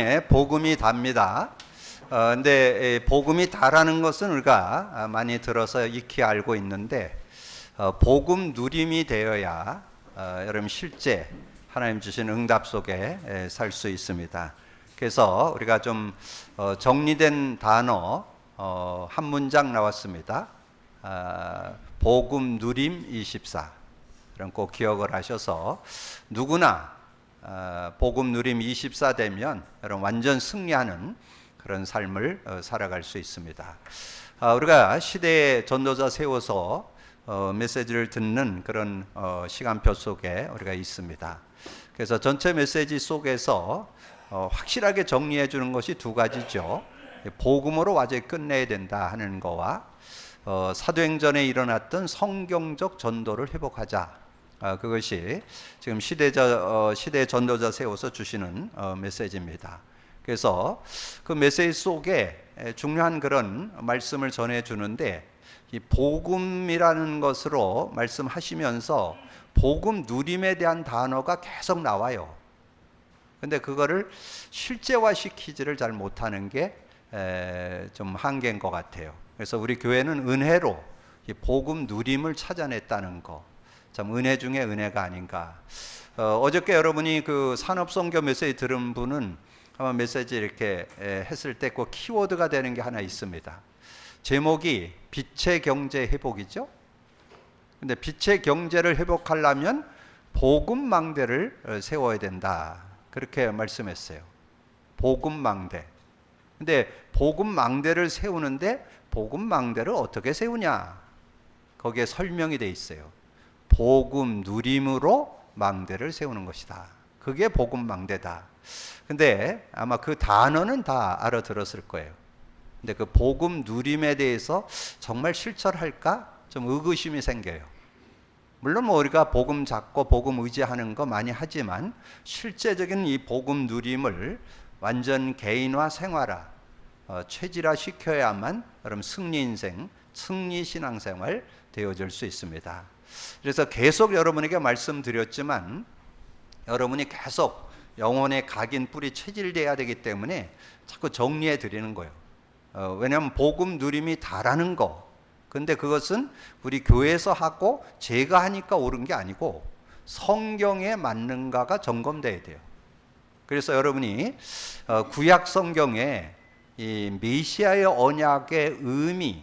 땅에 복음이 답니다. 근데 복음이 다라는 것은 우리가 많이 들어서 익히 알고 있는데 복음 누림이 되어야 여러분 실제 하나님 주신 응답 속에 살 수 있습니다. 그래서 우리가 좀 정리된 단어 한 문장 나왔습니다. 복음 누림 24. 그럼 꼭 기억을 하셔서 누구나 복음 누림 24 되면 여러분 완전 승리하는 그런 삶을 살아갈 수 있습니다. 우리가 시대의 전도자 세워서 메시지를 듣는 그런 시간표 속에 우리가 있습니다. 그래서 전체 메시지 속에서 확실하게 정리해 주는 것이 두 가지죠. 복음으로 완전히 끝내야 된다 하는 거와 사도행전에 일어났던 성경적 전도를 회복하자. 그것이 지금 시대 전도자 세워서 주시는 메시지입니다. 그래서 그 메시지 속에 중요한 그런 말씀을 전해 주는데 이 복음이라는 것으로 말씀하시면서 복음 누림에 대한 단어가 계속 나와요. 근데 그거를 실제화 시키지를 잘 못하는 게 좀 한계인 것 같아요. 그래서 우리 교회는 은혜로 이 복음 누림을 찾아냈다는 거, 참 은혜 중에 은혜가 아닌가. 어저께 여러분이 그 산업선교 메시지 들은 분은 아마 메시지 이렇게 했을 때 그 키워드가 되는 게 하나 있습니다. 제목이 빛의 경제 회복이죠. 근데 빛의 경제를 회복하려면 복음망대를 세워야 된다. 그렇게 말씀했어요. 복음망대. 근데 복음망대를 세우는데 복음망대를 어떻게 세우냐? 거기에 설명이 돼 있어요. 복음 누림으로 망대를 세우는 것이다. 그게 복음망대다. 근데 아마 그 단어는 다 알아들었을 거예요. 근데 그 복음 누림에 대해서 정말 실천할까? 좀 의구심이 생겨요. 물론 뭐 우리가 복음 잡고 복음 의지하는 거 많이 하지만 실제적인 이 복음 누림을 완전 개인화 생활화, 체질화 시켜야만 여러분 승리 인생, 승리 신앙생활 되어질 수 있습니다. 그래서 계속 여러분에게 말씀드렸지만 여러분이 계속 영혼의 각인 뿌리 체질돼야 되기 때문에 자꾸 정리해 드리는 거예요. 왜냐하면 복음 누림이 다라는 거. 근데 그것은 우리 교회에서 하고 제가 하니까 옳은 게 아니고 성경에 맞는가가 점검돼야 돼요. 그래서 여러분이 구약 성경에 이 메시아의 언약의 의미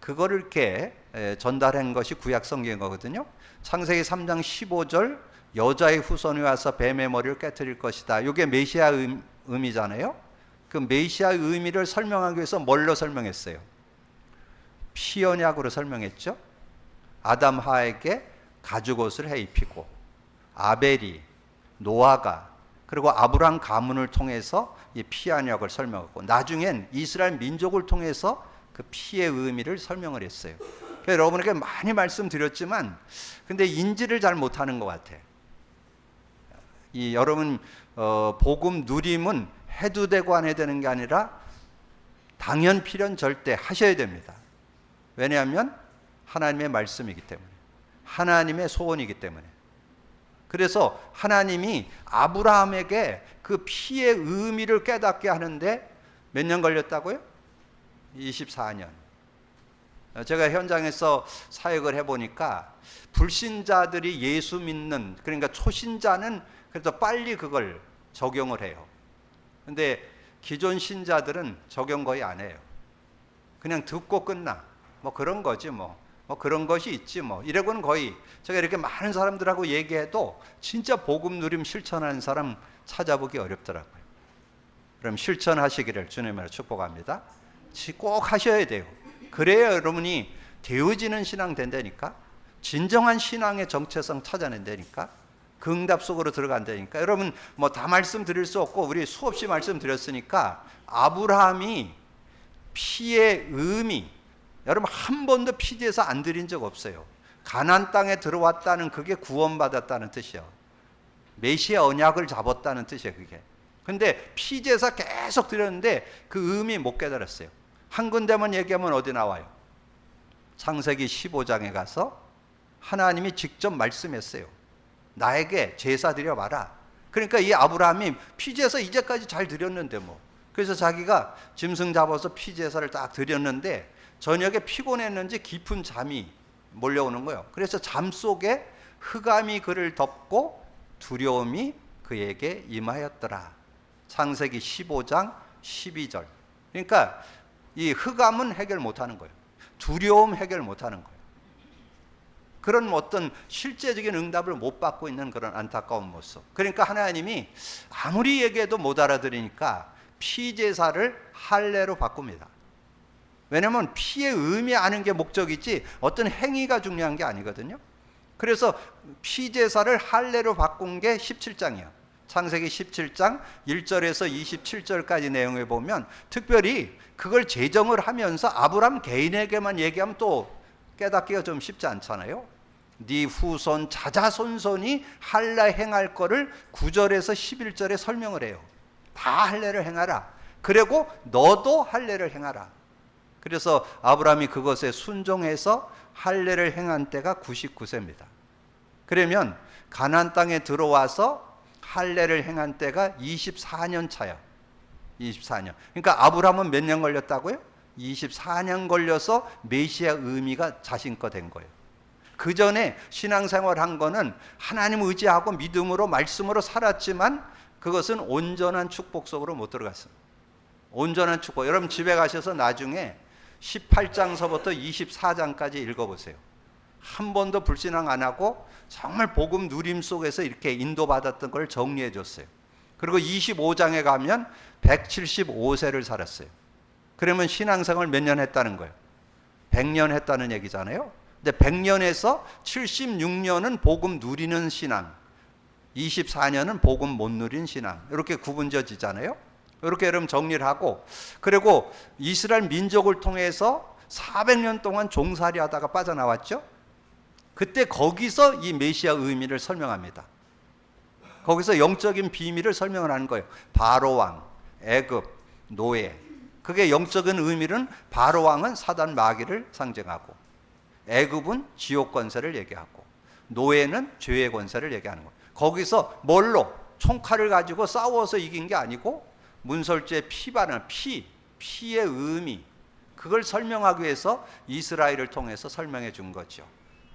그거를 이렇게 전달한 것이 구약 성경인 거거든요. 창세기 3장 15절 여자의 후손이 와서 뱀의 머리를 깨트릴 것이다. 이게 메시아 의미잖아요. 그 메시아의 의미를 설명하기 위해서 뭘로 설명했어요? 피 언약으로 설명했죠. 아담 하에게 가죽옷을 해 입히고 아벨이 노아가 그리고 아브라함 가문을 통해서 이 피 언약을 설명하고 나중엔 이스라엘 민족을 통해서 그 피의 의미를 설명을 했어요. 그래서 여러분에게 많이 말씀드렸지만 근데 인지를 잘 못하는 것 같아요. 이 여러분 복음 누림은 해도 되고 안 해도 되는 게 아니라 당연 필연 절대 하셔야 됩니다. 왜냐하면 하나님의 말씀이기 때문에 하나님의 소원이기 때문에 그래서 하나님이 아브라함에게 그 피의 의미를 깨닫게 하는데 몇 년 걸렸다고요? 24년. 제가 현장에서 사역을 해보니까 불신자들이 예수 믿는 그러니까 초신자는 그래도 빨리 그걸 적용을 해요. 근데 기존 신자들은 적용 거의 안 해요. 그냥 듣고 끝나. 뭐 그런 거지 뭐 그런 것이 있지 뭐 이러고는 거의 제가 이렇게 많은 사람들하고 얘기해도 진짜 복음 누림 실천하는 사람 찾아보기 어렵더라고요. 그럼 실천하시기를 주님으로 축복합니다. 꼭 하셔야 돼요. 그래야 여러분이 되어지는 신앙 된다니까. 진정한 신앙의 정체성 찾아낸다니까. 그 응답 속으로 들어간다니까. 여러분 뭐 다 말씀드릴 수 없고 우리 수없이 말씀드렸으니까 아브라함이 피의 의미 여러분 한 번도 피제사 안 드린 적 없어요. 가나안 땅에 들어왔다는 그게 구원받았다는 뜻이요. 메시아 언약을 잡았다는 뜻이에요. 그게. 근데 피제사 계속 드렸는데 그 의미 못 깨달았어요. 한 군데만 얘기하면 어디 나와요? 창세기 15장에 가서 하나님이 직접 말씀했어요. 나에게 제사 드려봐라. 그러니까 이 아브라함이 피제사 이제까지 잘 드렸는데 뭐. 그래서 자기가 짐승 잡아서 피제사를 딱 드렸는데 저녁에 피곤했는지 깊은 잠이 몰려오는 거예요. 그래서 잠 속에 흑암이 그를 덮고 두려움이 그에게 임하였더라. 창세기 15장 12절. 그러니까 이 흑암은 해결 못하는 거예요. 두려움 해결 못하는 거예요. 그런 어떤 실제적인 응답을 못 받고 있는 그런 안타까운 모습. 그러니까 하나님이 아무리 얘기해도 못 알아들으니까 피제사를 할례로 바꿉니다. 왜냐하면 피의 의미 아는 게 목적이지 어떤 행위가 중요한 게 아니거든요. 그래서 피제사를 할례로 바꾼 게 17장이에요. 창세기 17장 1절에서 27절까지 내용을 보면 특별히 그걸 제정을 하면서 아브람 개인에게만 얘기하면 또 깨닫기가 좀 쉽지 않잖아요. 네 후손 자자손손이 할례 행할 거를 9절에서 11절에 설명을 해요. 다 할례를 행하라. 그리고 너도 할례를 행하라. 그래서 아브라함이 그것에 순종해서 할례를 행한 때가 99세입니다. 그러면 가나안 땅에 들어와서 할례를 행한 때가 24년 차야. 24년. 그러니까 아브라함은 몇 년 걸렸다고요? 24년 걸려서 메시아 의미가 자신거 된 거예요. 그 전에 신앙생활 한 거는 하나님 의지하고 믿음으로 말씀으로 살았지만 그것은 온전한 축복 속으로 못 들어갔습니다. 온전한 축복. 여러분 집에 가셔서 나중에 18장서부터 24장까지 읽어보세요. 한 번도 불신앙 안 하고 정말 복음 누림 속에서 이렇게 인도받았던 걸 정리해 줬어요. 그리고 25장에 가면 175세를 살았어요. 그러면 신앙생활 몇 년 했다는 거예요? 100년 했다는 얘기잖아요. 근데 100년에서 76년은 복음 누리는 신앙, 24년은 복음 못 누린 신앙, 이렇게 구분져지잖아요. 이렇게 여러분 정리를 하고, 그리고 이스라엘 민족을 통해서 400년 동안 종살이 하다가 빠져나왔죠. 그때 거기서 이 메시아 의미를 설명합니다. 거기서 영적인 비밀을 설명을 하는 거예요. 바로왕, 애굽, 노예. 그게 영적인 의미는 바로왕은 사단 마귀를 상징하고, 애굽은 지옥 권세를 얘기하고, 노예는 죄의 권세를 얘기하는 거예요. 거기서 뭘로? 총칼을 가지고 싸워서 이긴 게 아니고 문설주의 피바는 피의 의미, 그걸 설명하기 위해서 이스라엘을 통해서 설명해 준 거죠.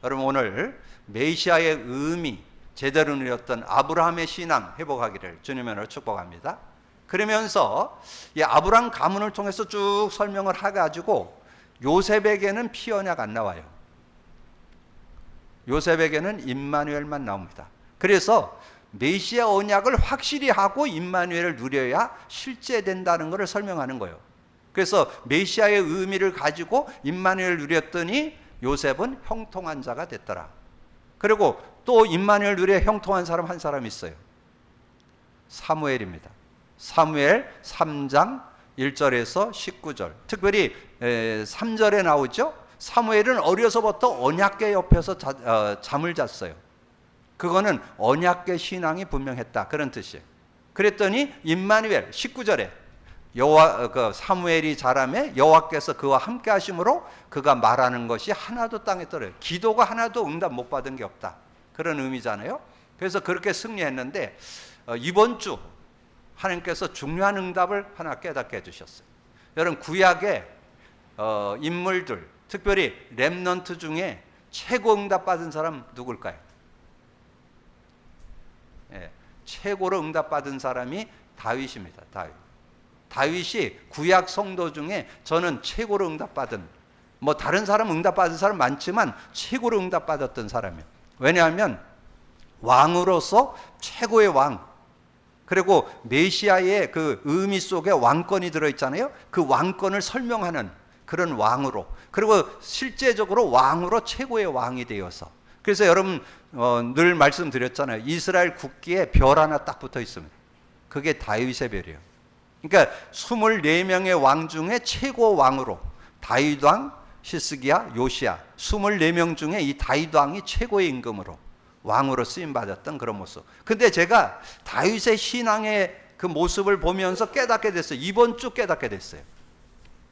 여러분 오늘 메시아의 의미 제대로 누렸던 아브라함의 신앙 회복하기를 주님으로 축복합니다. 그러면서 이 아브라함 가문을 통해서 쭉 설명을 해가지고 요셉에게는 피 언약 안 나와요. 요셉에게는 임마누엘만 나옵니다. 그래서 메시아 언약을 확실히 하고 임마누엘을 누려야 실제된다는 것을 설명하는 거예요. 그래서 메시아의 의미를 가지고 임마누엘을 누렸더니 요셉은 형통한 자가 됐더라. 그리고 또 임마누엘 누려 형통한 사람 한 사람 있어요. 사무엘입니다. 사무엘 3장 1절에서 19절. 특별히 3절에 나오죠. 사무엘은 어려서부터 언약궤 옆에서 잠을 잤어요. 그거는 언약궤 신앙이 분명했다, 그런 뜻이에요. 그랬더니 임마누엘 19절에 사무엘이 자라매 여호와께서 그와 함께 하심으로 그가 말하는 것이 하나도 땅에 떨어요. 기도가 하나도 응답 못 받은 게 없다, 그런 의미잖아요. 그래서 그렇게 승리했는데 이번 주 하나님께서 중요한 응답을 하나 깨닫게 해주셨어요. 여러분 구약의 인물들, 특별히 렘넌트 중에 최고 응답 받은 사람 누굴까요? 최고로 응답 받은 사람이 다윗입니다. 다윗이 구약 성도 중에 저는 최고로 응답 받은, 뭐 다른 사람 응답 받은 사람 많지만 최고로 응답 받았던 사람이에요. 왜냐하면 왕으로서 최고의 왕, 그리고 메시아의 그 의미 속에 왕권이 들어있잖아요. 그 왕권을 설명하는 그런 왕으로, 그리고 실제적으로 왕으로 최고의 왕이 되어서. 그래서 여러분 늘 말씀드렸잖아요. 이스라엘 국기에 별 하나 딱 붙어 있습니다. 그게 다윗의 별이에요. 그러니까 24명의 왕 중에 최고 왕으로 다윗 왕, 히스기야, 요시야 24명 중에 이 다윗 왕이 최고의 임금으로 왕으로 쓰임 받았던 그런 모습. 근데 제가 다윗의 신앙의 그 모습을 보면서 깨닫게 됐어요. 이번 주 깨닫게 됐어요.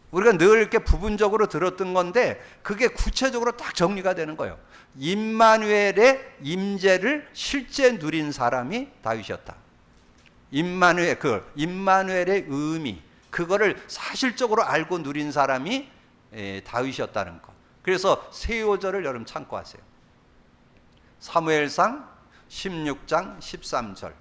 우리가 늘 이렇게 부분적으로 들었던 건데 그게 구체적으로 딱 정리가 되는 거예요. 임마누엘의 임재를 실제 누린 사람이 다윗이었다. 임마누엘의 의미, 그거를 사실적으로 알고 누린 사람이 다윗이었다는 것. 그래서 새 요절을 여러분 참고하세요. 사무엘상 16장 13절.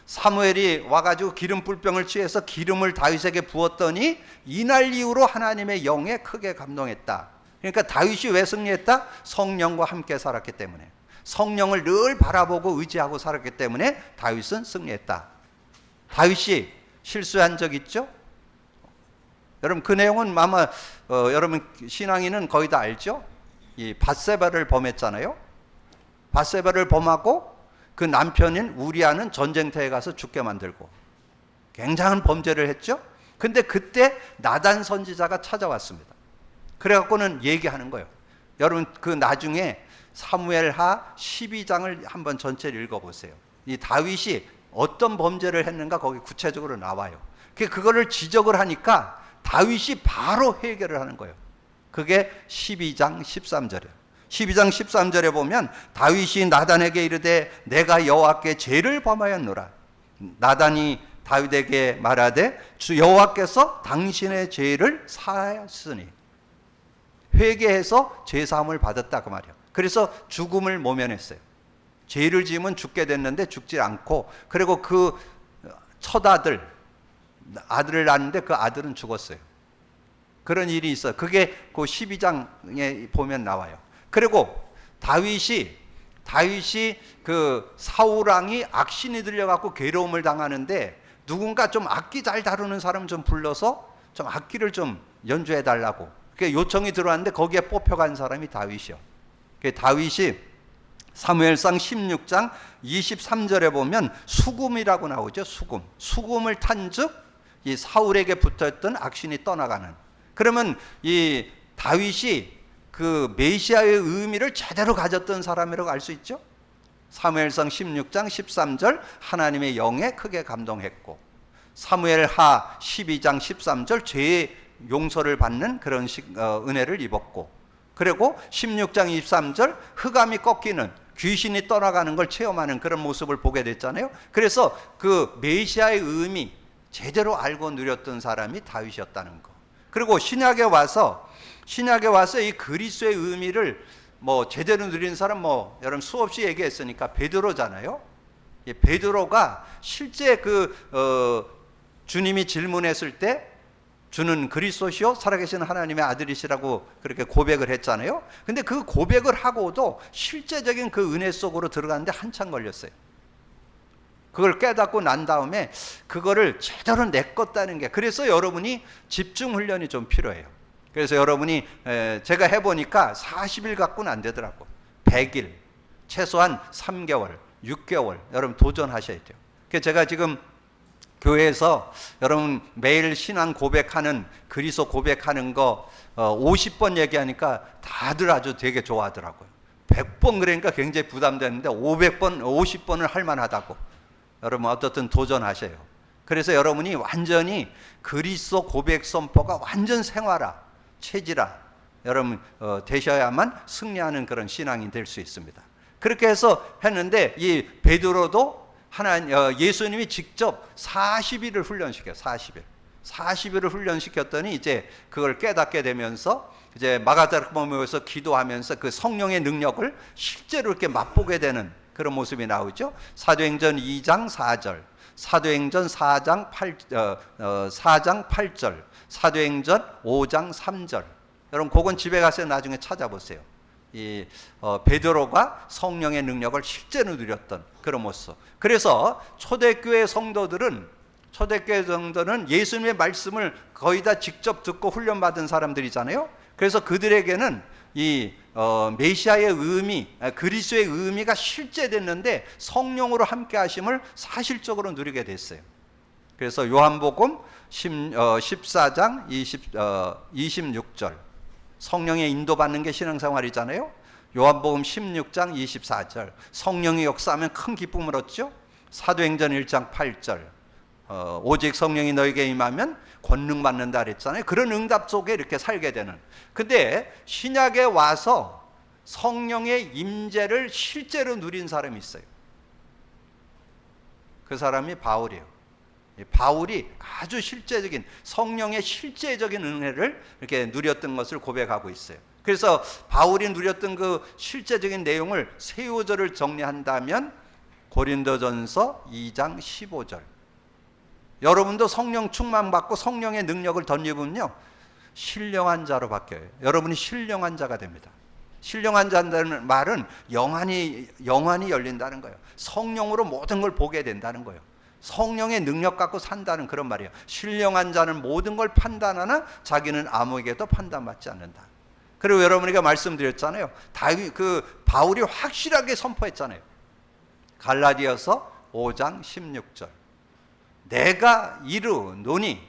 사무엘이 와가지고 기름 뿔병을 취해서 기름을 다윗에게 부었더니 이날 이후로 하나님의 영에 크게 감동했다. 그러니까 다윗이 왜 승리했다? 성령과 함께 살았기 때문에, 성령을 늘 바라보고 의지하고 살았기 때문에 다윗은 승리했다. 다윗이 실수한 적 있죠? 여러분 그 내용은 아마 여러분 신앙인은 거의 다 알죠? 이 밧세바를 범했잖아요. 밧세바를 범하고 그 남편인 우리아는 전쟁터에 가서 죽게 만들고 굉장한 범죄를 했죠. 근데 그때 나단 선지자가 찾아왔습니다. 그래갖고는 얘기하는 거예요. 여러분 그 나중에 사무엘하 12장을 한번 전체를 읽어보세요. 이 다윗이 어떤 범죄를 했는가 거기 구체적으로 나와요. 그거를 지적을 하니까 다윗이 바로 해결을 하는 거예요. 그게 12장 13절이에요. 12장 13절에 보면 다윗이 나단에게 이르되 내가 여호와께 죄를 범하였노라. 나단이 다윗에게 말하되 주 여호와께서 당신의 죄를 사하였으니, 회개해서 죄 사함을 받았다 그 말이에요. 그래서 죽음을 모면했어요. 죄를 지으면 죽게 됐는데 죽지 않고, 그리고 그 첫아들 아들을 낳았는데 그 아들은 죽었어요. 그런 일이 있어요. 그게 그 12장에 보면 나와요. 그리고 다윗이 그 사울 왕이 악신이 들려갖고 괴로움을 당하는데 누군가 좀 악기 잘 다루는 사람 좀 불러서 좀 악기를 좀 연주해 달라고 요청이 들어왔는데 거기에 뽑혀간 사람이 다윗이요. 다윗이 사무엘상 16장 23절에 보면 수금이라고 나오죠. 수금을 탄즉 이 사울에게 붙어있던 악신이 떠나가는. 그러면 이 다윗이 그 메시아의 의미를 제대로 가졌던 사람이라고 알 수 있죠. 사무엘상 16장 13절 하나님의 영에 크게 감동했고, 사무엘하 12장 13절 죄의 용서를 받는 그런 은혜를 입었고, 그리고 16장 23절 흑암이 꺾이는, 귀신이 떠나가는 걸 체험하는 그런 모습을 보게 됐잖아요. 그래서 그 메시아의 의미 제대로 알고 누렸던 사람이 다윗이었다는 거. 그리고 신약에 와서 이 그리스도의 의미를 뭐 제대로 누린 사람 여러분 수없이 얘기했으니까 베드로잖아요. 베드로가 실제 주님이 질문했을 때 주는 그리스도시요 살아계신 하나님의 아들이시라고 그렇게 고백을 했잖아요. 근데 그 고백을 하고도 실제적인 그 은혜 속으로 들어가는데 한참 걸렸어요. 그걸 깨닫고 난 다음에 그거를 제대로 내껐다는 게, 그래서 여러분이 집중 훈련이 좀 필요해요. 그래서 여러분이 제가 해보니까 40일 갖고는 안 되더라고. 100일, 최소한 3개월, 6개월 여러분 도전하셔야 돼요. 그래서 제가 지금 교회에서 여러분 매일 신앙 고백하는, 그리스도 고백하는 거 50번 얘기하니까 다들 아주 되게 좋아하더라고요. 100번 그러니까 굉장히 부담되는데 500번, 50번을 할 만하다고. 여러분 어떻든 도전하셔요. 그래서 여러분이 완전히 그리스도 고백 선포가 완전 생활화, 체질화 여러분 되셔야만 승리하는 그런 신앙이 될 수 있습니다. 그렇게 해서 했는데 이 베드로도 예수님이 직접 40일을 훈련시켜요. 40일을 훈련시켰더니 이제 그걸 깨닫게 되면서 이제 마가다락방에서 기도하면서 그 성령의 능력을 실제로 이렇게 맛보게 되는 그런 모습이 나오죠. 사도행전 2장 4절, 사도행전 4장 8절, 사도행전 5장 3절. 여러분 그건 집에 가서 나중에 찾아보세요. 이 베드로가 성령의 능력을 실제로 누렸던 그런 모습. 그래서 초대교회 성도들은 예수님의 말씀을 거의 다 직접 듣고 훈련받은 사람들이잖아요. 그래서 그들에게는 이 메시아의 의미, 그리스도의 의미가 실제됐는데 성령으로 함께 하심을 사실적으로 누리게 됐어요. 그래서 요한복음 14장 26절 성령의 인도받는 게 신앙생활이잖아요. 요한복음 16장 24절 성령이 역사하면 큰 기쁨을 얻죠. 사도행전 1장 8절 오직 성령이 너에게 임하면 권능 받는다 그랬잖아요. 그런 응답 속에 이렇게 살게 되는. 근데 신약에 와서 성령의 임재를 실제로 누린 사람이 있어요. 그 사람이 바울이에요. 바울이 아주 실제적인 성령의 실제적인 은혜를 이렇게 누렸던 것을 고백하고 있어요. 그래서 바울이 누렸던 그 실제적인 내용을 세 요절을 정리한다면 고린도전서 2장 15절. 여러분도 성령 충만받고 성령의 능력을 덧입으면요, 신령한 자로 바뀌어요. 여러분이 신령한 자가 됩니다. 신령한 자라는 말은 영안이 열린다는 거예요. 성령으로 모든 걸 보게 된다는 거예요. 성령의 능력 갖고 산다는 그런 말이에요. 신령한 자는 모든 걸 판단하나 자기는 아무에게도 판단받지 않는다. 그리고 여러분에게 말씀드렸잖아요. 바울이 확실하게 선포했잖아요. 갈라디아서 5장 16절. 내가 이르노니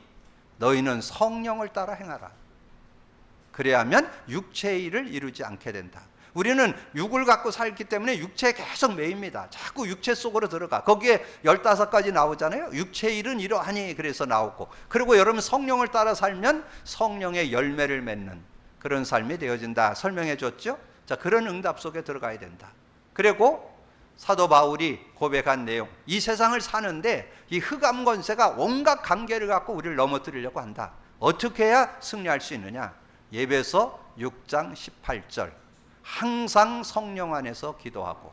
너희는 성령을 따라 행하라. 그래야면 육체의 일을 이루지 않게 된다. 우리는 육을 갖고 살기 때문에 육체에 계속 매입니다. 자꾸 육체 속으로 들어가. 거기에 15가지 나오잖아요. 육체의 일은 이러하니 그래서 나오고, 그리고 여러분 성령을 따라 살면 성령의 열매를 맺는 그런 삶이 되어진다 설명해 줬죠. 자, 그런 응답 속에 들어가야 된다. 그리고 사도 바울이 고백한 내용, 이 세상을 사는데 이 흑암 권세가 온갖 관계를 갖고 우리를 넘어뜨리려고 한다. 어떻게 해야 승리할 수 있느냐? 예배서 6장 18절. 항상 성령 안에서 기도하고.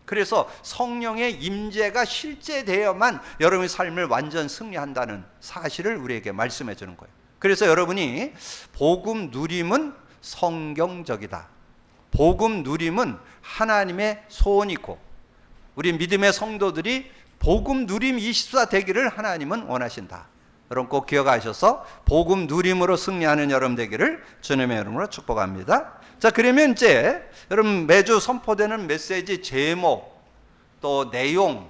그래서 성령의 임재가 실제되어야만 여러분의 삶을 완전 승리한다는 사실을 우리에게 말씀해 주는 거예요. 그래서 여러분이 복음 누림은 성경적이다. 복음 누림은 하나님의 소원이고, 우리 믿음의 성도들이 복음 누림 24 되기를 하나님은 원하신다. 여러분 꼭 기억하셔서 복음 누림으로 승리하는 여러분 되기를 주님의 이름으로 축복합니다. 자, 그러면 이제 여러분 매주 선포되는 메시지 제목, 또 내용,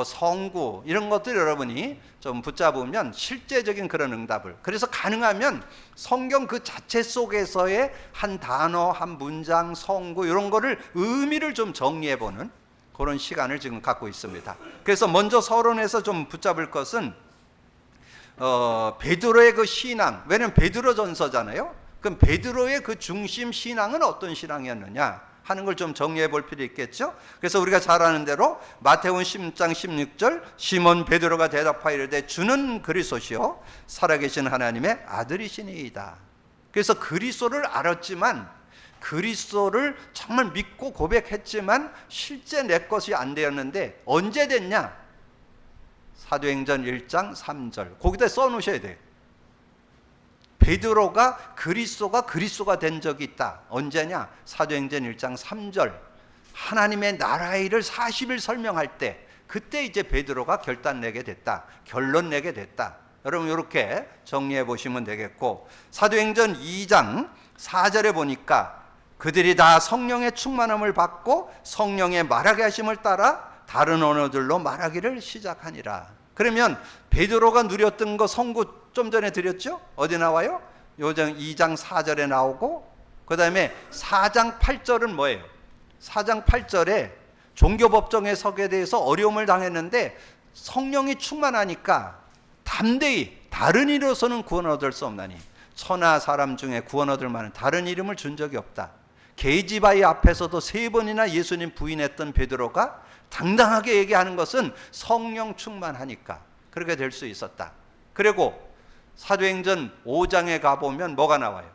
성구 이런 것들 여러분이 좀 붙잡으면 실제적인 그런 응답을, 그래서 가능하면 성경 그 자체 속에서의 한 단어, 한 문장, 성구 이런 거를 의미를 좀 정리해보는 그런 시간을 지금 갖고 있습니다. 그래서 먼저 서론에서 좀 붙잡을 것은 베드로의 그 신앙, 왜냐면 베드로 전서잖아요. 그럼 베드로의 그 중심 신앙은 어떤 신앙이었느냐 하는 걸 좀 정리해 볼 필요 있겠죠. 그래서 우리가 잘 아는 대로 마태복음 10장 16절, 시몬 베드로가 대답하여 이르되 주는 그리스도시요 살아계신 하나님의 아들이시니이다. 그래서 그리스도를 알았지만, 그리스도를 정말 믿고 고백했지만 실제 내 것이 안 되었는데 언제 됐냐? 사도행전 1장 3절. 거기다 써놓으셔야 돼요. 베드로가 그리스도가 된 적이 있다. 언제냐? 사도행전 1장 3절. 하나님의 나라의 일을 40일 설명할 때, 그때 이제 베드로가 결단 내게 됐다. 결론 내게 됐다. 여러분 이렇게 정리해 보시면 되겠고, 사도행전 2장 4절에 보니까 그들이 다 성령의 충만함을 받고 성령의 말하게 하심을 따라 다른 언어들로 말하기를 시작하니라. 그러면 베드로가 누렸던 거 성구 좀 전에 드렸죠? 어디 나와요? 요정 2장 4절에 나오고, 그 다음에 4장 8절은 뭐예요? 4장 8절에 종교법정에 서게 돼서 어려움을 당했는데 성령이 충만하니까 담대히 다른 이로서는 구원 얻을 수 없나니 천하 사람 중에 구원 얻을 만한 다른 이름을 준 적이 없다. 게이지바이 앞에서도 3번이나 예수님 부인했던 베드로가 당당하게 얘기하는 것은 성령 충만하니까 그렇게 될 수 있었다. 그리고 사도행전 5장에 가보면 뭐가 나와요?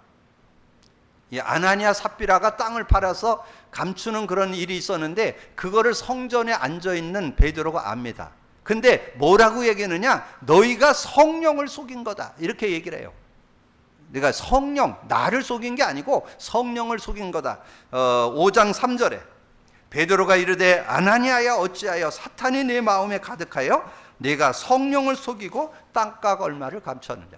이 아나니아 삽비라가 땅을 팔아서 감추는 그런 일이 있었는데 그거를 성전에 앉아있는 베드로가 압니다. 근데 뭐라고 얘기하느냐? 너희가 성령을 속인 거다, 이렇게 얘기를 해요. 내가 나를 속인 게 아니고 성령을 속인 거다. 5장 3절에 베드로가 이르되 아나니아야 어찌하여 사탄이 내 마음에 가득하여 네가 성령을 속이고 땅값 얼마를 감췄느냐.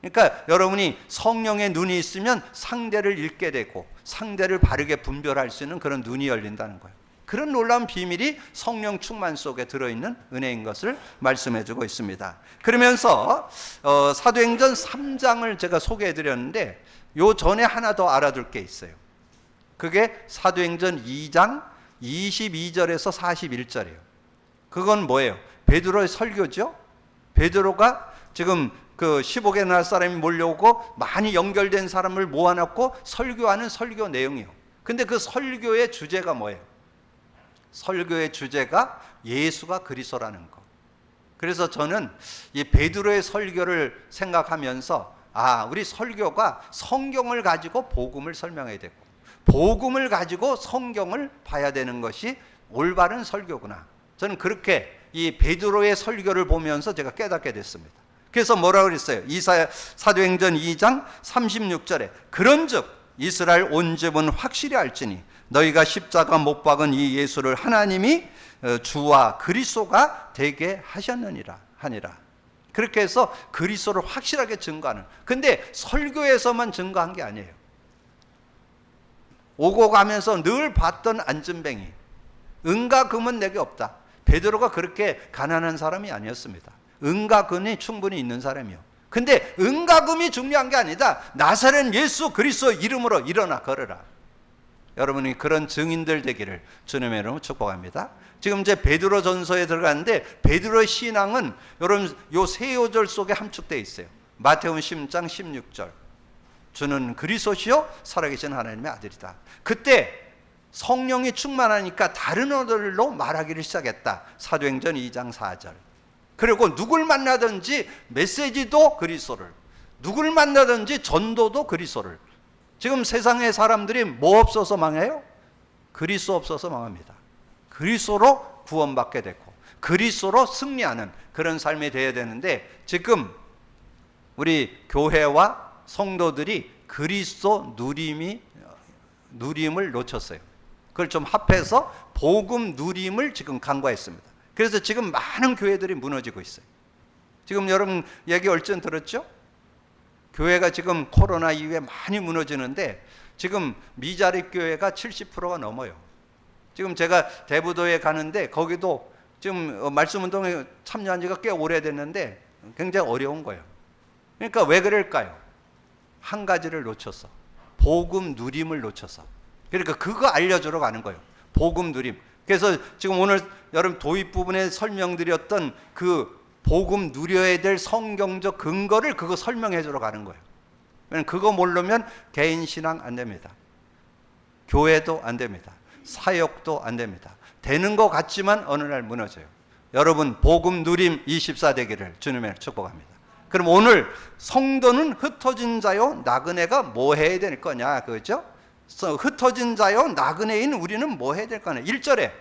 그러니까 여러분이 성령의 눈이 있으면 상대를 읽게 되고 상대를 바르게 분별할 수 있는 그런 눈이 열린다는 거예요. 그런 놀라운 비밀이 성령 충만 속에 들어있는 은혜인 것을 말씀해 주고 있습니다. 그러면서 사도행전 3장을 제가 소개해 드렸는데 요 전에 하나 더 알아둘 게 있어요. 그게 사도행전 2장 22절에서 41절이에요. 그건 뭐예요? 베드로의 설교죠. 베드로가 지금 그 15개 나라 사람이 몰려오고 많이 연결된 사람을 모아놓고 설교하는 설교 내용이에요. 근데 그 설교의 주제가 뭐예요? 설교의 주제가 예수가 그리스도라는 거. 그래서 저는 이 베드로의 설교를 생각하면서 우리 설교가 성경을 가지고 복음을 설명해야 되고 복음을 가지고 성경을 봐야 되는 것이 올바른 설교구나. 저는 그렇게 이 베드로의 설교를 보면서 제가 깨닫게 됐습니다. 그래서 뭐라고 그랬어요? 이사야 사도행전 2장 36절에 그런즉 이스라엘 온 집은 확실히 알지니 너희가 십자가 못 박은 이 예수를 하나님이 주와 그리스도가 되게 하셨느니라 하니라. 그렇게 해서 그리스도를 확실하게 증거하는. 근데 설교에서만 증거한 게 아니에요. 오고 가면서 늘 봤던 안전뱅이, 은과 금은 내게 없다. 베드로가 그렇게 가난한 사람이 아니었습니다. 은과 금이 충분히 있는 사람이요. 근데 은과 금이 중요한 게 아니다. 나사렛 예수 그리스도 이름으로 일어나 걸어라. 여러분이 그런 증인들 되기를 주님의 이름으로 축복합니다. 지금 이제 베드로 전서에 들어가는데 베드로의 신앙은 여러분 요 세 요절 속에 함축되어 있어요. 마태복음 10장 16절. 주는 그리스도시요 살아계신 하나님의 아들이다. 그때 성령이 충만하니까 다른 언어로 말하기를 시작했다. 사도행전 2장 4절. 그리고 누굴 만나든지 메시지도 그리스도를, 누굴 만나든지 전도도 그리스도를. 지금 세상의 사람들이 뭐 없어서 망해요? 그리스도 없어서 망합니다. 그리스도로 구원받게 되고 그리스도로 승리하는 그런 삶이 되어야 되는데 지금 우리 교회와 성도들이 그리스도 누림을 놓쳤어요. 그걸 좀 합해서 복음 누림을 지금 간과했습니다. 그래서 지금 많은 교회들이 무너지고 있어요. 지금 여러분 얘기 얼른 들었죠? 교회가 지금 코로나 이후에 많이 무너지는데 지금 미자립 교회가 70%가 넘어요. 지금 제가 대부도에 가는데 거기도 지금 말씀운동에 참여한 지가 꽤 오래됐는데 굉장히 어려운 거예요. 그러니까 왜 그럴까요? 한 가지를 놓쳤어. 복음 누림을 놓쳤어. 그러니까 그거 알려주러 가는 거예요. 복음 누림. 그래서 지금 오늘 여러분 도입 부분에 설명드렸던 그 복음 누려야 될 성경적 근거를 그거 설명해 주러 가는 거예요. 왜냐면 그거 모르면 개인 신앙 안 됩니다. 교회도 안 됩니다. 사역도 안 됩니다. 되는 것 같지만 어느 날 무너져요. 여러분 복음 누림 24 되기를 주님의 축복합니다. 그럼 오늘 성도는 흩어진 자요 나그네가 뭐 해야 될 거냐 그죠? 흩어진 자요 나그네인 우리는 뭐 해야 될 거냐. 1절에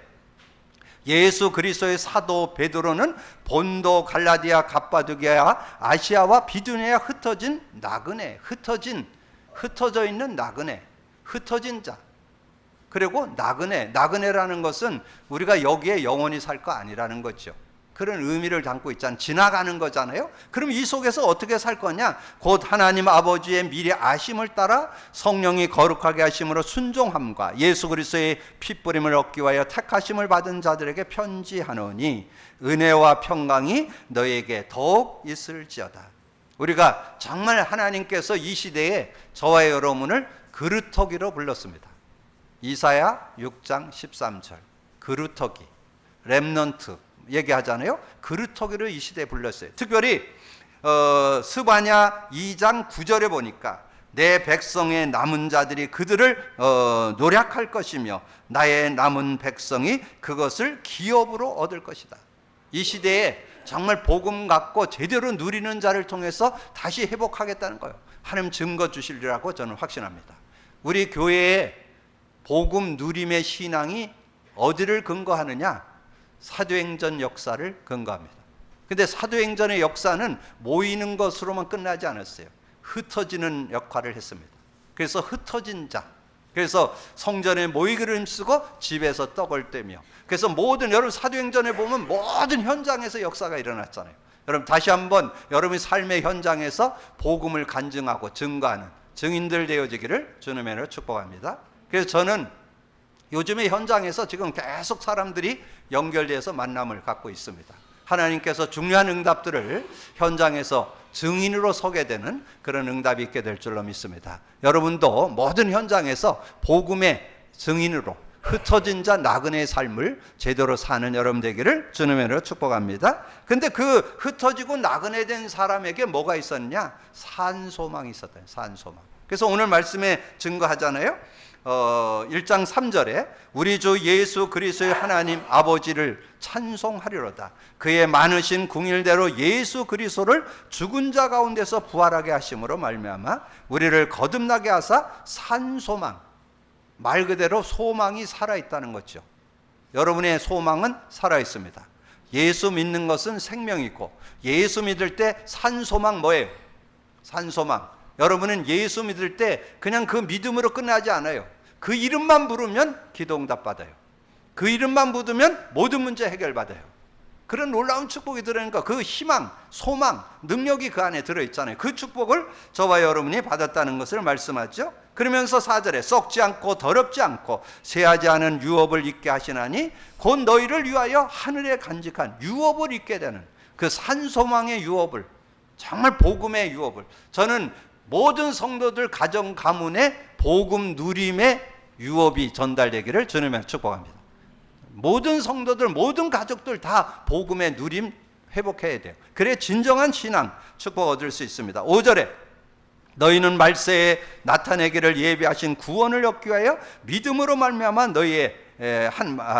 예수 그리스도의 사도 베드로는 본도 갈라디아 갑바두기아 아시아와 비두니아 흩어진 나그네, 흩어져 있는 나그네, 흩어진 자. 그리고 나그네라는 것은 우리가 여기에 영원히 살 거 아니라는 거죠. 그런 의미를 담고 있잖아요. 지나가는 거잖아요. 그럼 이 속에서 어떻게 살 거냐? 곧 하나님 아버지의 미리 아심을 따라 성령이 거룩하게 하심으로 순종함과 예수 그리스도의 핏부림을 얻기 위하여 택하심을 받은 자들에게 편지하노니 은혜와 평강이 너에게 더욱 있을지어다. 우리가 정말 하나님께서 이 시대에 저와 여러분을 그루터기로 불렀습니다. 이사야 6장 13절 그루터기, 렘넌트 얘기하잖아요. 그루터기로 이 시대에 불렀어요. 특별히 스바냐 2장 9절에 보니까 내 백성의 남은 자들이 그들을 노략할 것이며 나의 남은 백성이 그것을 기업으로 얻을 것이다. 이 시대에 정말 복음 갖고 제대로 누리는 자를 통해서 다시 회복하겠다는 거예요. 하나님 증거 주시리라고 저는 확신합니다. 우리 교회의 복음 누림의 신앙이 어디를 근거하느냐? 사도행전 역사를 근거합니다. 근데 사도행전의 역사는 모이는 것으로만 끝나지 않았어요. 흩어지는 역할을 했습니다. 그래서 흩어진 자, 그래서 성전에 모이기를 힘쓰고 집에서 떡을 떼며, 그래서 모든 여러분 사도행전에 보면 모든 현장에서 역사가 일어났잖아요. 여러분 다시 한번 여러분의 삶의 현장에서 복음을 간증하고 증거하는 증인들 되어지기를 주님의 이름으로 축복합니다. 그래서 저는 요즘의 현장에서 지금 계속 사람들이 연결돼서 만남을 갖고 있습니다. 하나님께서 중요한 응답들을 현장에서 증인으로 서게 되는 그런 응답이 있게 될 줄로 믿습니다. 여러분도 모든 현장에서 복음의 증인으로 흩어진 자 나그네의 삶을 제대로 사는 여러분 되기를 주님의 이름으로 축복합니다. 근데 그 흩어지고 나그네 된 사람에게 뭐가 있었냐? 산소망이 있었다. 산소망. 그래서 오늘 말씀에 증거하잖아요. 1장 3절에 우리 주 예수 그리스도의 하나님 아버지를 찬송하리로다. 그의 많으신 궁일대로 예수 그리스도를 죽은 자 가운데서 부활하게 하심으로 말미암아 우리를 거듭나게 하사 산 소망, 말 그대로 소망이 살아있다는 거죠. 여러분의 소망은 살아있습니다. 예수 믿는 것은 생명이 있고, 예수 믿을 때 산 소망 뭐예요? 산 소망. 여러분은 예수 믿을 때 그냥 그 믿음으로 끝나지 않아요. 그 이름만 부르면 기도 응답 받아요. 그 이름만 부르면 모든 문제 해결받아요. 그런 놀라운 축복이 들어있으니까 그 희망, 소망, 능력이 그 안에 들어있잖아요. 그 축복을 저와 여러분이 받았다는 것을 말씀하죠. 그러면서 4절에 썩지 않고 더럽지 않고 새하지 않은 유업을 입게 하시나니 곧 너희를 위하여 하늘에 간직한 유업을 입게 되는 그 산소망의 유업을, 정말 복음의 유업을, 저는 모든 성도들 가정 가문에 복음 누림의 유업이 전달되기를 주님의 축복합니다. 모든 성도들, 모든 가족들 다 복음의 누림 회복해야 돼요. 그래 진정한 신앙 축복 얻을 수 있습니다. 5절에 너희는 말세에 나타내기를 예비하신 구원을 얻기 위하여 믿음으로 말미암아 너희의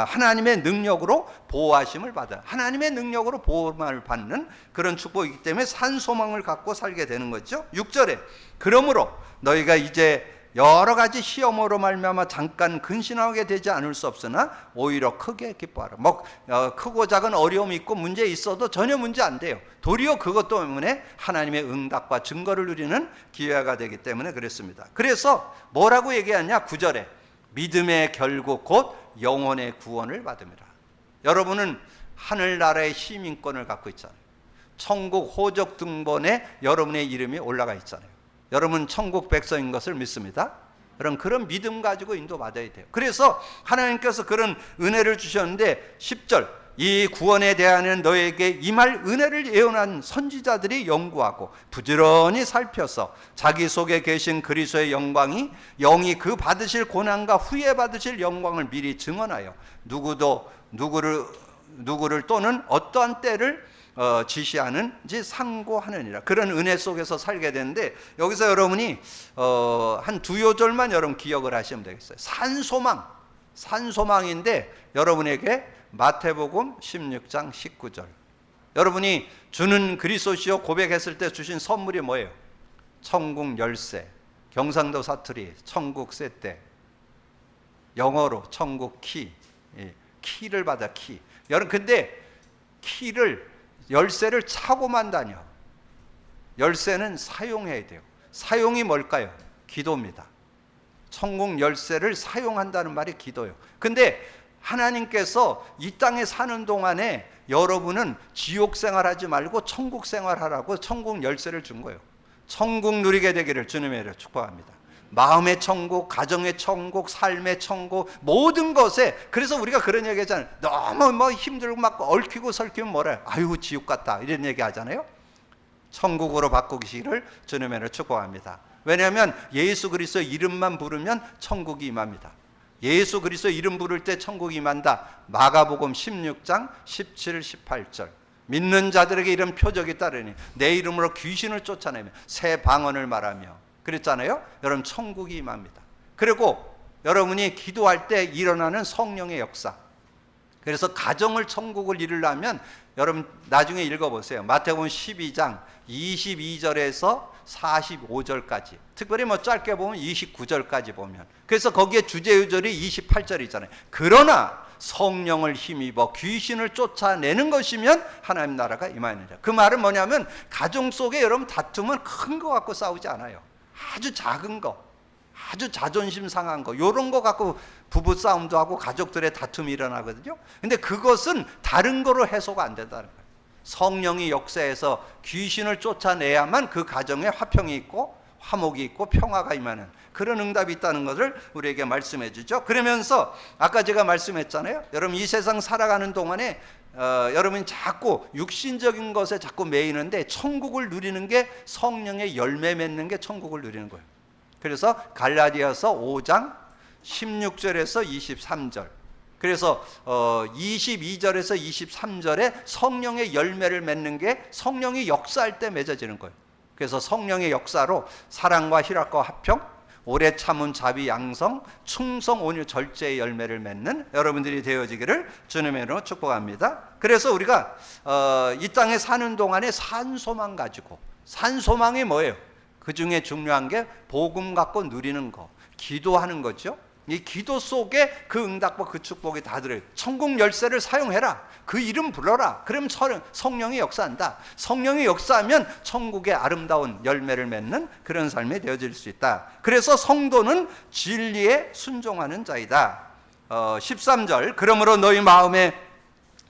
하나님의 능력으로 보호하심을 받아, 하나님의 능력으로 보호를 받는 그런 축복이기 때문에 산 소망을 갖고 살게 되는 거죠. 6절에 그러므로 너희가 이제 여러 가지 시험으로 말미암아 잠깐 근신하게 되지 않을 수 없으나 오히려 크게 기뻐하라. 크고 작은 어려움이 있고 문제 있어도 전혀 문제 안 돼요. 도리어 그것 때문에 하나님의 응답과 증거를 누리는 기회가 되기 때문에 그랬습니다. 그래서 뭐라고 얘기하냐? 9절에 믿음의 결국 곧 영혼의 구원을 받음이라. 여러분은 하늘나라의 시민권을 갖고 있잖아요. 천국 호적 등본에 여러분의 이름이 올라가 있잖아요. 여러분 천국 백성인 것을 믿습니다. 여러분 그런 믿음 가지고 인도받아야 돼요. 그래서 하나님께서 그런 은혜를 주셨는데 10절 이 구원에 대하여는 너에게 임할 은혜를 예언한 선지자들이 연구하고 부지런히 살펴서 자기 속에 계신 그리스도의 영광이 영이 그 받으실 고난과 후에 받으실 영광을 미리 증언하여 누구를 또는 어떠한 때를 지시하는지 상고하느니라. 그런 은혜 속에서 살게 되는데 여기서 여러분이 한 두 요절만 여러분 기억을 하시면 되겠어요. 산소망인데 여러분에게 마태복음 16장 19절, 여러분이 주는 그리스도시요 고백했을 때 주신 선물이 뭐예요? 천국 열쇠, 경상도 사투리 천국 쇠대, 영어로 천국 키를 받아. 키. 여러분 근데 열쇠를 차고만 다녀. 열쇠는 사용해야 돼요. 사용이 뭘까요? 기도입니다. 천국 열쇠를 사용한다는 말이 기도예요. 근데 하나님께서 이 땅에 사는 동안에 여러분은 지옥 생활하지 말고 천국 생활하라고 천국 열쇠를 준 거예요. 천국 누리게 되기를 주님의 이름으로 축복합니다. 마음의 천국, 가정의 천국, 삶의 천국, 모든 것에. 그래서 우리가 그런 얘기 하잖아요. 너무 힘들고 막 얽히고 설키면 뭐래? 아유 지옥 같다 이런 얘기 하잖아요. 천국으로 바꾸기를 주님의 이름으로 축복합니다. 왜냐하면 예수 그리스도 이름만 부르면 천국이 임합니다. 예수 그리스도 이름 부를 때 천국이 임한다. 마가복음 16장 17, 18절 믿는 자들에게 이런 표적이 따르니 내 이름으로 귀신을 쫓아내며 새 방언을 말하며 그랬잖아요. 여러분 천국이 임합니다. 그리고 여러분이 기도할 때 일어나는 성령의 역사. 그래서 가정을 천국을 이루려면 여러분 나중에 읽어보세요. 마태복음 12장 22절에서 45절까지, 특별히 짧게 보면 29절까지 보면, 그래서 거기에 주제의절이 28절이잖아요. 그러나 성령을 힘입어 귀신을 쫓아내는 것이면 하나님 나라가 임하느니라. 그 말은 뭐냐면 가정 속에 여러분 다툼은 큰 거 갖고 싸우지 않아요. 아주 작은 거, 아주 자존심 상한 거, 이런 거 갖고 부부 싸움도 하고 가족들의 다툼이 일어나거든요. 근데 그것은 다른 거로 해소가 안 된다는 거예요. 성령이 역사해서 귀신을 쫓아내야만 그 가정에 화평이 있고 화목이 있고 평화가 임하는 그런 응답이 있다는 것을 우리에게 말씀해 주죠. 그러면서 아까 제가 말씀했잖아요. 여러분 이 세상 살아가는 동안에 여러분이 자꾸 육신적인 것에 자꾸 매이는데 천국을 누리는 게 성령의 열매 맺는 게 천국을 누리는 거예요. 그래서 갈라디아서 5장 16절에서 23절, 그래서 22절에서 23절에 성령의 열매를 맺는 게 성령이 역사할 때 맺어지는 거예요. 그래서 성령의 역사로 사랑과 희락과 화평, 오래 참은 자비 양성, 충성 온유 절제의 열매를 맺는 여러분들이 되어지기를 주님의 이름으로 축복합니다. 그래서 우리가 이 땅에 사는 동안에 산소망 가지고, 산소망이 뭐예요? 그 중에 중요한 게 복음 갖고 누리는 거, 기도하는 거죠. 이 기도 속에 그 응답과 그 축복이 다 들어요. 천국 열쇠를 사용해라. 그 이름 불러라. 그럼 성령이 역사한다. 성령이 역사하면 천국의 아름다운 열매를 맺는 그런 삶이 되어질 수 있다. 그래서 성도는 진리에 순종하는 자이다. 13절, 그러므로 너희 마음에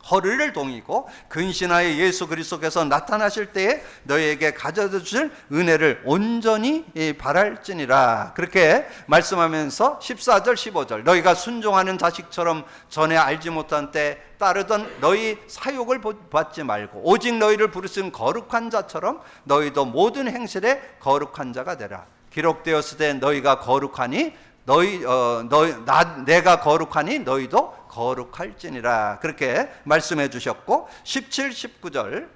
허리를 동이고 근신하여 예수 그리스도께서 나타나실 때에 너희에게 가져다 주실 은혜를 온전히 바랄지니라. 그렇게 말씀하면서 14절 15절, 너희가 순종하는 자식처럼 전에 알지 못한 때 따르던 너희 사욕을 받지 말고 오직 너희를 부르신 거룩한 자처럼 너희도 모든 행실에 거룩한 자가 되라. 기록되었을 때 너희가 거룩하니 내가 거룩하니 너희도 거룩할지니라. 그렇게 말씀해 주셨고, 17, 19절,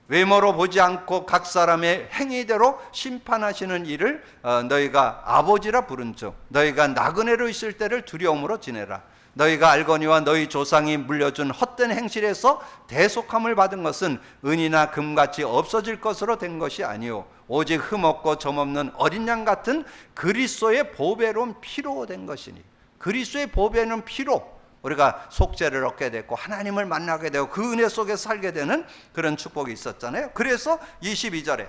외모로 보지 않고 각 사람의 행위대로 심판하시는 이를 너희가 아버지라 부른즉 너희가 나그네로 있을 때를 두려움으로 지내라. 너희가 알거니와 너희 조상이 물려준 헛된 행실에서 대속함을 받은 것은 은이나 금같이 없어질 것으로 된 것이 아니요 오직 흠없고 점없는 어린 양 같은 그리스도의 보배로운 피로 된 것이니. 그리스도의 보배는 피로 우리가 속죄를 얻게 됐고 하나님을 만나게 되고 그 은혜 속에 살게 되는 그런 축복이 있었잖아요. 그래서 22절에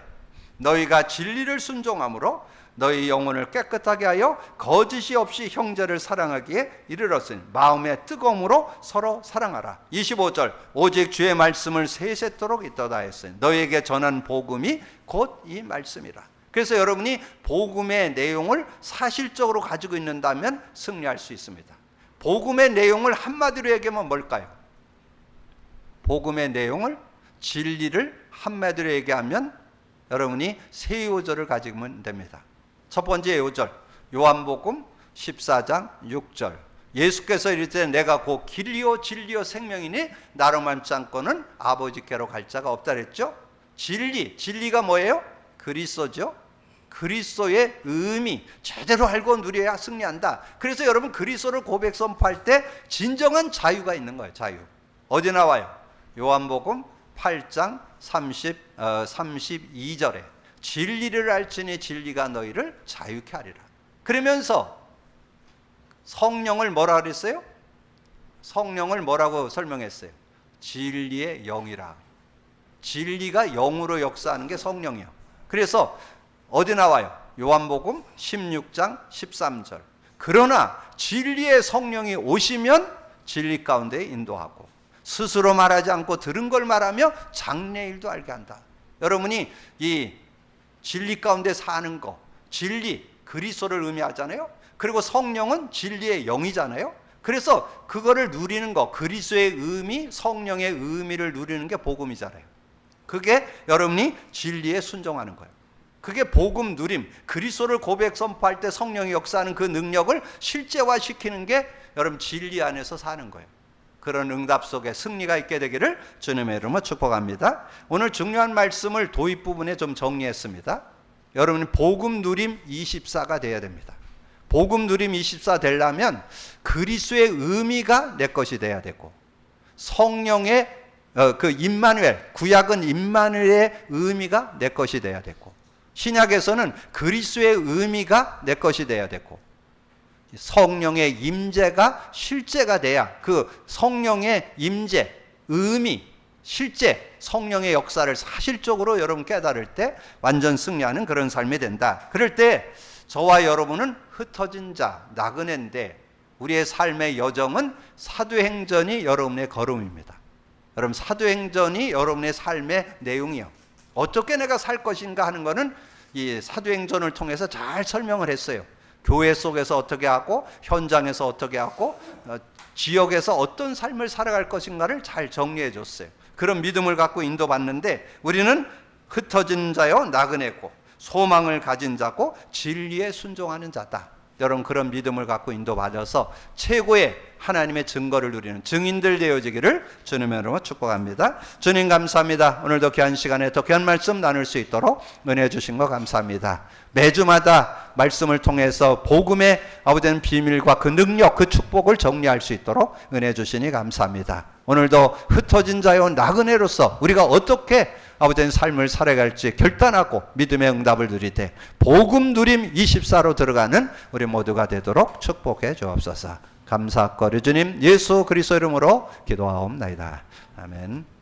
너희가 진리를 순종함으로 너희 영혼을 깨끗하게 하여 거짓이 없이 형제를 사랑하기에 이르렀으니 마음의 뜨거움으로 서로 사랑하라. 25절, 오직 주의 말씀을 세세토록 있도다 했으니 너희에게 전한 복음이 곧 이 말씀이라. 그래서 여러분이 복음의 내용을 사실적으로 가지고 있는다면 승리할 수 있습니다. 복음의 내용을 한마디로 얘기하면 뭘까요? 복음의 내용을, 진리를 한마디로 얘기하면 여러분이 세 요절을 가지면 됩니다. 첫 번째 요절, 요한복음 14장 6절, 예수께서 이르시되 내가 곧 길이요 진리요 생명이니 나로 말지 않고는 아버지께로 갈 자가 없다 그랬죠. 진리가 뭐예요? 그리스도죠. 그리스도의 의미 제대로 알고 누려야 승리한다. 그래서 여러분 그리스도를 고백 선포할 때 진정한 자유가 있는 거예요. 자유. 어디 나와요? 요한복음 8장 32절에 진리를 알지니 진리가 너희를 자유케 하리라. 그러면서 성령을 뭐라 그랬어요? 성령을 뭐라고 설명했어요? 진리의 영이라. 진리가 영으로 역사하는 게 성령이에요. 그래서 어디 나와요? 요한복음 16장 13절. 그러나 진리의 성령이 오시면 진리 가운데 인도하고 스스로 말하지 않고 들은 걸 말하며 장래일도 알게 한다. 여러분이 이 진리 가운데 사는 거, 진리, 그리스도를 의미하잖아요. 그리고 성령은 진리의 영이잖아요. 그래서 그거를 누리는 거, 그리스도의 의미, 성령의 의미를 누리는 게 복음이잖아요. 그게 여러분이 진리에 순종하는 거예요. 그게 복음 누림, 그리스도를 고백 선포할 때 성령이 역사하는 그 능력을 실제화시키는 게 여러분 진리 안에서 사는 거예요. 그런 응답 속에 승리가 있게 되기를 주님의 이름으로 축복합니다. 오늘 중요한 말씀을 도입 부분에 좀 정리했습니다. 여러분이 복음 누림 24가 돼야 됩니다. 복음 누림 24 되려면 그리스도의 의미가 내 것이 돼야 되고 성령의 그 임마누엘, 구약은 임마누엘의 의미가 내 것이 돼야 되고 신약에서는 그리스도의 의미가 내 것이 돼야 되고 성령의 임재가 실제가 돼야 그 성령의 임재, 의미, 실제 성령의 역사를 사실적으로 여러분 깨달을 때 완전 승리하는 그런 삶이 된다. 그럴 때 저와 여러분은 흩어진 자, 나그네인데 우리의 삶의 여정은 사도행전이 여러분의 걸음입니다. 여러분 사도행전이 여러분의 삶의 내용이요. 어떻게 내가 살 것인가 하는 것은 이 사도행전을 통해서 잘 설명을 했어요. 교회 속에서 어떻게 하고 현장에서 어떻게 하고 지역에서 어떤 삶을 살아갈 것인가를 잘 정리해 줬어요. 그런 믿음을 갖고 인도받는데 우리는 흩어진 자요 나그네고 소망을 가진 자고 진리에 순종하는 자다. 여러분 그런 믿음을 갖고 인도받아서 최고의 하나님의 증거를 누리는 증인들 되어지기를 주님의 이름으로 축복합니다. 주님 감사합니다. 오늘도 귀한 시간에 더 귀한 말씀 나눌 수 있도록 은혜 주신 거 감사합니다. 매주마다 말씀을 통해서 복음의 아버지는 비밀과 그 능력, 그 축복을 정리할 수 있도록 은혜 주시니 감사합니다. 오늘도 흩어진 자여 나그네로서 우리가 어떻게 아버지의 삶을 살아갈지 결단하고 믿음의 응답을 누리되 복음 누림 24로 들어가는 우리 모두가 되도록 축복해 주옵소서. 감사거리 주님 예수 그리스도 이름으로 기도하옵나이다. 아멘.